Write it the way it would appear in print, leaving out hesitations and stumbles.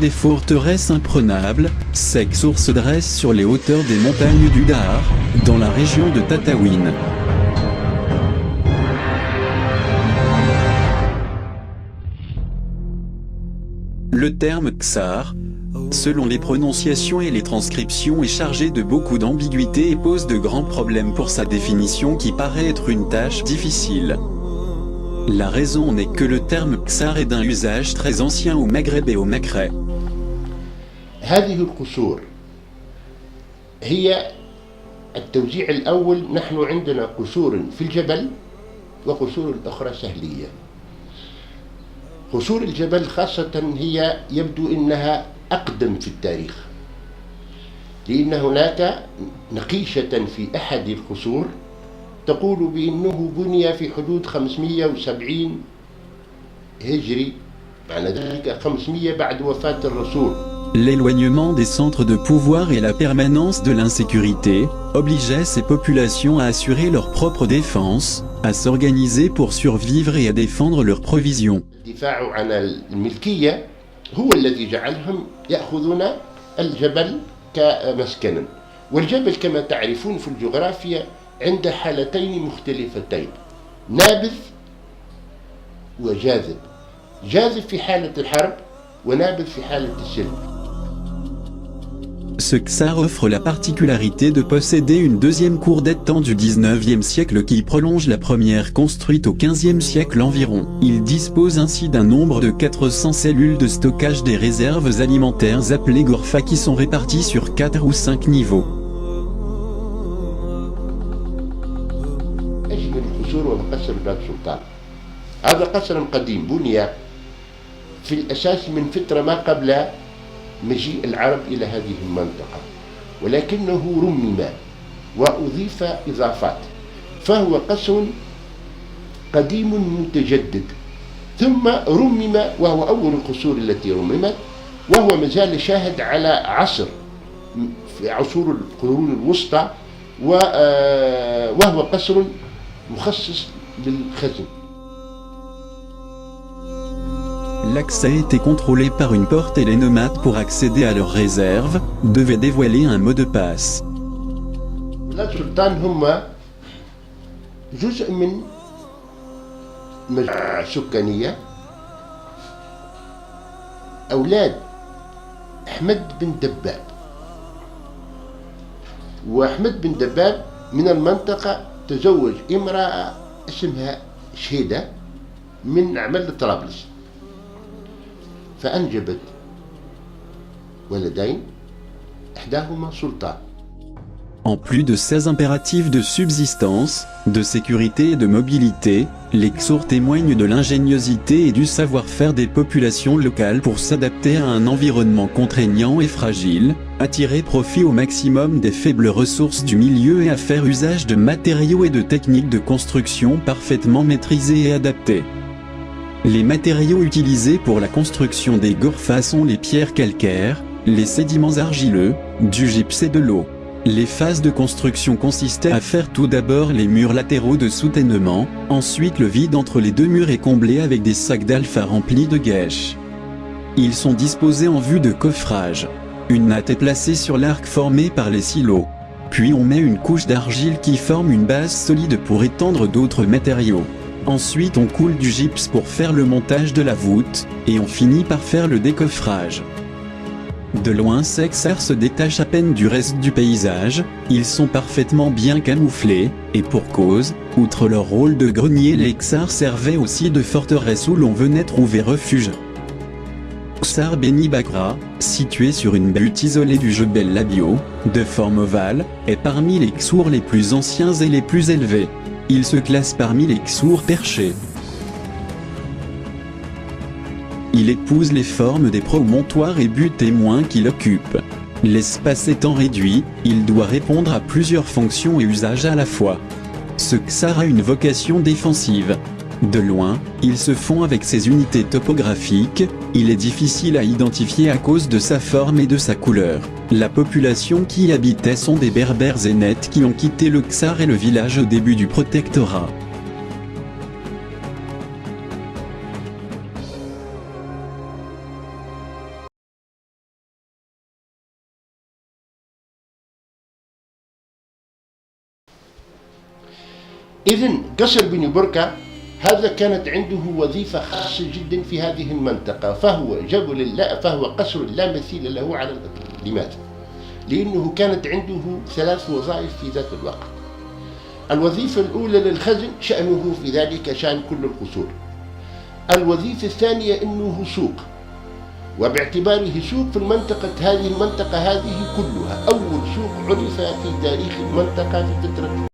des forteresses imprenables, ces Ksars se dressent sur les hauteurs des montagnes du Dahar, dans la région de Tataouine. Le terme Ksar, selon les prononciations et les transcriptions, est chargé de beaucoup d'ambiguïté et pose de grands problèmes pour sa définition qui paraît être une tâche difficile. La raison n'est que le terme Ksar est d'un usage très ancien au Maghreb et au Makrè. هذه القصور هي التوزيع الأول. نحن عندنا قصور في الجبل وقصور أخرى سهلية. قصور الجبل خاصة هي يبدو أنها أقدم في التاريخ، لأن هناك نقيشة في أحد القصور تقول بأنه بني في حدود 570 هجري، معنى ذلك 500 بعد وفاة الرسول. L'éloignement des centres de pouvoir et la permanence de l'insécurité obligeaient ces populations à assurer leur propre défense, à s'organiser pour survivre et à défendre leurs provisions. الدفاع عن الملكية هو الذي جعلهم يأخذون الجبل كمسكنا، والجبل كما تعرفون في الجغرافيا عند حالتين مختلفتين، نابذ وجاذب. جاذب في حالة الحرب ونابذ في حالة السلم. Ce Ksar offre la particularité de posséder une deuxième cour datant du 19e siècle qui prolonge la première construite au 15e siècle environ. Il dispose ainsi d'un nombre de 400 cellules de stockage des réserves alimentaires appelées Ghorfa qui sont réparties sur 4 ou 5 niveaux. هذا قصر قديم بني في الأساس من فترة ما قبل مجيء العرب إلى هذه المنطقة، ولكنه رمم وأضيف إضافات، فهو قصر قديم متجدد ثم رمم، وهو أول القصور التي رممت، وهو مازال شاهد على عصر في عصور القرون الوسطى، وهو قصر مخصص للخزن. L'accès était contrôlé par une porte et les nomades pour accéder à leurs réserves devaient dévoiler un mot de passe. السلطان هم جزء من مجموعة سكانية أولاد أحمد بن دباب، وأحمد بن دباب من المنطقة تزوج امرأة اسمها شهيدة من عمل طرابلس، فأنجبت ولدين إحداهما سلطان. En plus de ces impératifs de subsistance, de sécurité et de mobilité, les Ksars témoignent de l'ingéniosité et du savoir-faire des populations locales pour s'adapter à un environnement contraignant et fragile, à tirer profit au maximum des faibles ressources du milieu et à faire usage de matériaux et de techniques de construction parfaitement maîtrisées et adaptées. Les matériaux utilisés pour la construction des Ghorfa sont les pierres calcaires, les sédiments argileux, du gypse et de l'eau. Les phases de construction consistaient à faire tout d'abord les murs latéraux de soutènement, ensuite le vide entre les deux murs est comblé avec des sacs d'alpha remplis de guèches. Ils sont disposés en vue de coffrage. Une natte est placée sur l'arc formé par les silos. Puis on met une couche d'argile qui forme une base solide pour étendre d'autres matériaux. Ensuite on coule du gypse pour faire le montage de la voûte, et on finit par faire le décoffrage. De loin ces Ksars se détachent à peine du reste du paysage, ils sont parfaitement bien camouflés, et pour cause, outre leur rôle de grenier les Ksars servaient aussi de forteresse où l'on venait trouver refuge. Ksar Beni Bakra, situé sur une butte isolée du Jebel Labio, de forme ovale, est parmi les Ksars les plus anciens et les plus élevés. Il se classe parmi les Ksars perchés. Il épouse les formes des promontoires et buttes témoins qu'il occupe. L'espace étant réduit, il doit répondre à plusieurs fonctions et usages à la fois. Ce Ksar a une vocation défensive. De loin, il se fond avec ses unités topographiques, il est difficile à identifier à cause de sa forme et de sa couleur. La population qui y habitait sont des berbères zénètes qui ont quitté le Ksar et le village au début du protectorat. إذن قصر بني بركة هذا كانت عنده وظيفة خاصة جدا في هذه المنطقة، فهو قصر لا مثيل له على الإطلاق. لماذا؟ لأنه كانت عنده 3 وظائف في ذات الوقت. الوظيفة الأولى للخزن شأنه في ذلك شأن كل القصور. الوظيفة الثانية أنه سوق، وباعتباره سوق في المنطقة هذه كلها أول سوق عرف في تاريخ المنطقة في فترة